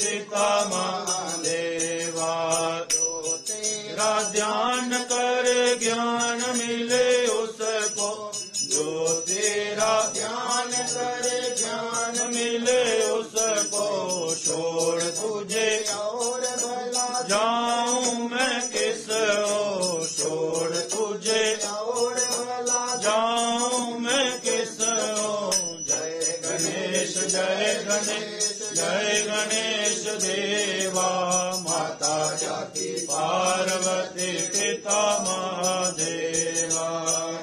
पिता महादेवा। तेरा ध्यान कर ज्ञान मिले उसको, जो तेरा ध्यान कर ज्ञान मिले उसको। छोड़ तुझे और भला जाऊं मैं किस ओर, छोड़ तुझे और भला जाऊं मैं किस ओर। जय गणेश जय गणेश जय गणेश देवा। माता जाति पार्वती पिता महादेवा।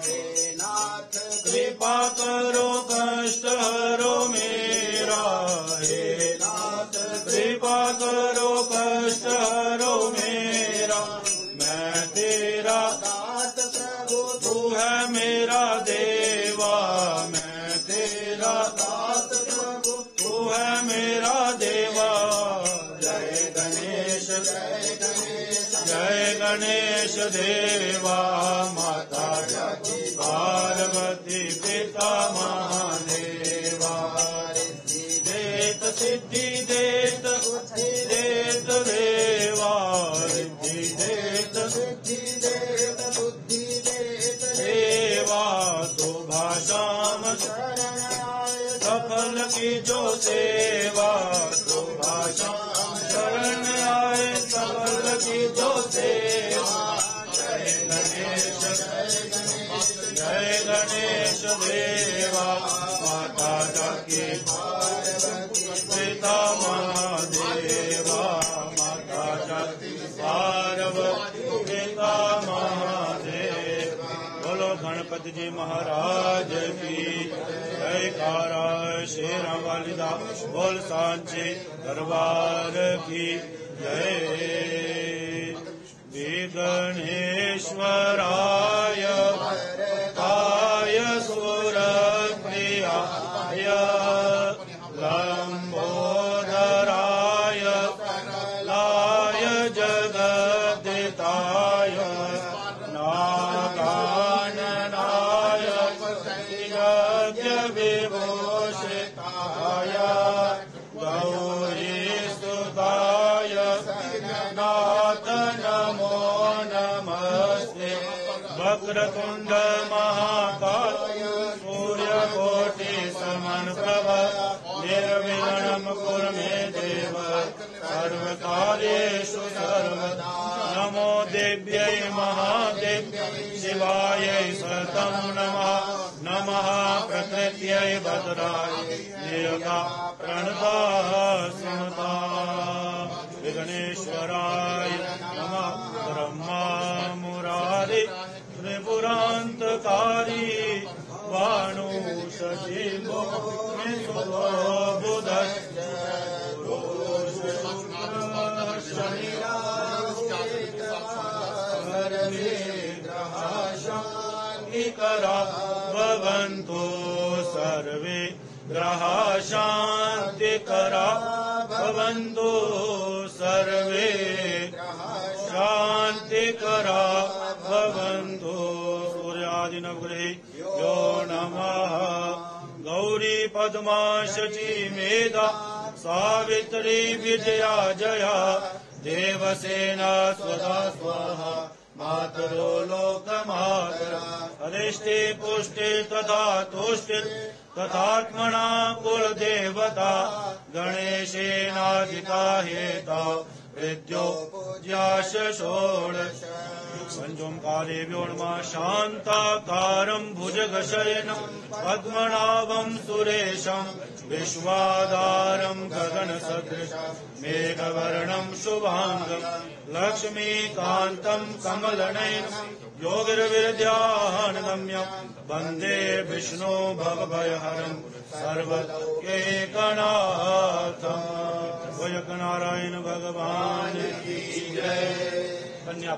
हे नाथ कृपा करो कष्ट हरो मेरा, हे नाथ कृपा करो कष्ट हरो मेरा। मैं तेरा दास प्रभु तू है मेरा देवा, मैं तेरा दास प्रभु तू है मेरा देवा। जय गणेश जय गणेश जय गणेश देवा। माता जाति पार्वती पिता महादेवा। सिद्धि देत बुद्धि देत देवा, सिद्धि देत सिद्धि देत बुद्धि देत देवा। शोभा शाम शरण आए सफल की जो सेवा, शोभा शाम शरण आए सफल की जो सेवा। जय गणेश जय गणेश जय गणेश देवा। माता जाति पिता महादेवा। माता जाति पार्वती पिता महादेव। बोलो गणपति जी महाराज की जयकारा। शेरा वालिदा बोल सांचे दरबार की जय। विघ्नेश्वराय काय सुरप्रियाय लंबोदराय लाय जगद्दिताय नागाननाय यज्ञ विभूषिताय गौरीसुताय नाथ नमो नमस्ते। वक्रतुंड महाकाय सूर्यकोटि समप्रभ निर्विघ्नं कुरु मे देव सर्वकार्येषु सर्वदा। नमो देव्यै महादेव्यै शिवायै सतं नमः। नमः प्रकृत्यै भद्राय देवता प्रणता सुनता। विघ्नेश्वराय नमः। ब्रह्मा मुरारी त्रिपुरान्तकारी वाणु सचिवो बुधश्च शान्तिकरा भवन्तु सर्वे ग्रहा शान्तिकरा भवन्तु सर्वे शान्तिकरा भवन्तु। सूर्यादि नवग्रहे यो नमः। गौरी पद्मा शची मेधा सावित्री विजया जया। देवसेना स्वधा स्वाहा मातरो लोकमातरा। अधिष्ठे पुष्टे तथा तुष्टे तथात्मना कुलदेवता। गणेशेनाधिका हेता हृद्यो पूज्याश षोडश। पंचोंकारे व्योर्मा शान्ताकारं भुजगशयनं पद्मनाभं सुरेशं विश्वाधारं गगनसदृशं मेघवर्णं शुभांगं लक्ष्मीकान्तं कमलनयनं योगिर्विद्यानगम्यं वन्दे विष्णु भवभयहरं सर्वैकनाथं। नारायण भगवान की जय। कन्या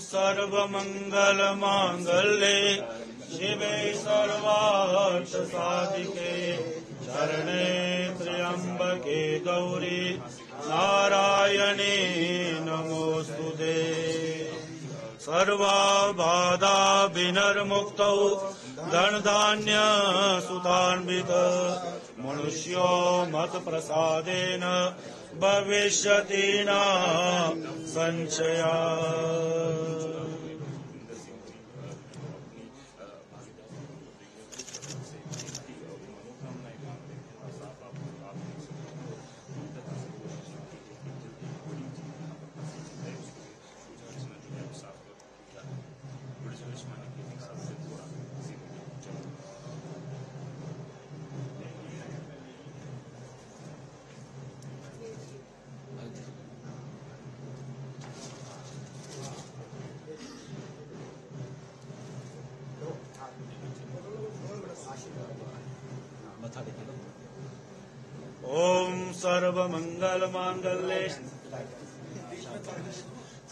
सर्वमङ्गलमाङ्गल्ये शिवे सर्वार्थसाधिके शरणे त्र्यम्बके गौरी नारायणे नमोऽस्तुते सर्वबाधा विनर्मुक्तौ धनधान्यसुतान्वित मनुष्यो मत्प्रसादेन भविष्यति न संशयः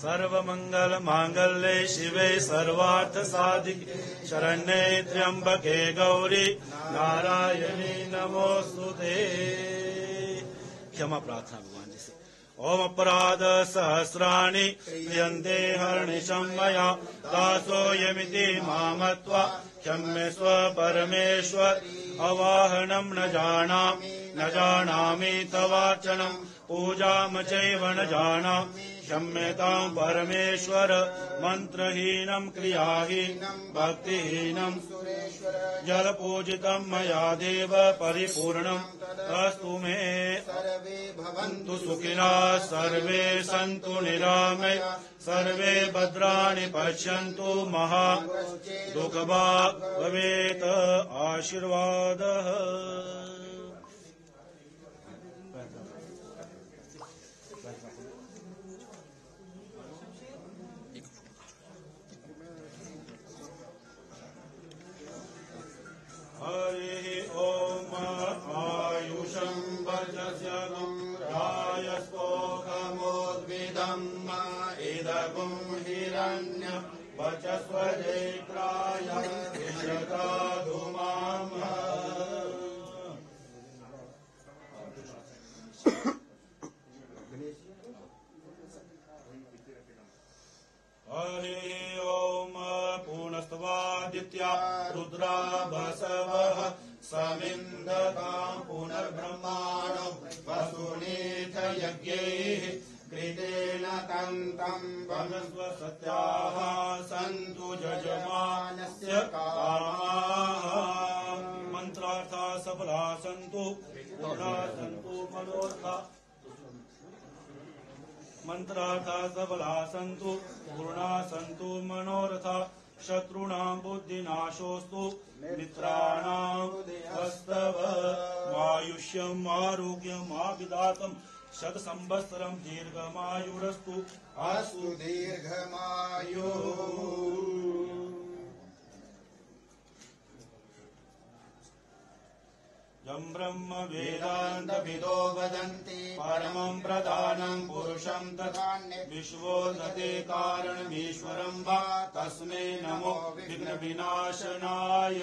सर्वमङ्गलमाङ्गल्ये शिवे सर्वार्थसाधिके शरण्ये त्र्यम्बके गौरी नारायणी नमोऽस्तुते। क्षमा प्रार्थना भगवान जी से। ओम अपराध सहस्राणि क्रियन्ते हर्निशं मया दासोऽयमिति मामत्वा क्षम्यस्व परमेश्वर अवाहनं न जानामि तवार्चनं पूजां चैव न जानामि क्षम्यतां परमेश्वर मन्त्रहीनं क्रियाहीनं भक्तिहीनं जलपूजितं मया देव परिपूर्णं अस्तु मे। सर्वे भवन्तु सुखिनः सर्वे सन्तु निरामया सर्वे भद्राणि पश्यन्तु महा दुःखभाग् भवेत् आशीर्वादः। हरिः ओम आयुषं वज्रस्यं रायस्पोकमोद्भिदं इदगुं हिरण्यं वचस्वजेत्राय विश्रकाधुमाम्। हरिः ओम पूर्णस्त्वादित्या रुद्रा बसवः समिन्धतां पुनर्ब्रह्माणो वसुनीथ यज्ञैः कृतेन तन्तं वनस्व सत्याः सन्तु यजमानस्य कामाः। मन्त्रार्था सफला सन्तु पूर्णा सन्तु मनोरथा मंत्रार्था सबला सन्तु पूर्णा सन्तु मनोरथा शत्रूणां बुद्धिनाशोऽस्तु मित्राणां वस्तव आयुष्यम् आरोग्यम् आविदातं शतसंवत्सरं दीर्घमायुरस्तु अस्तु दीर्घमायुः। यं ब्रह्म वेदान्तविदो वदन्ति परमं प्रधानं पुरुषं तथान्ये विश्वोदते कारणमीश्वरं वा तस्मै नमो विघ्नविनाशनाय।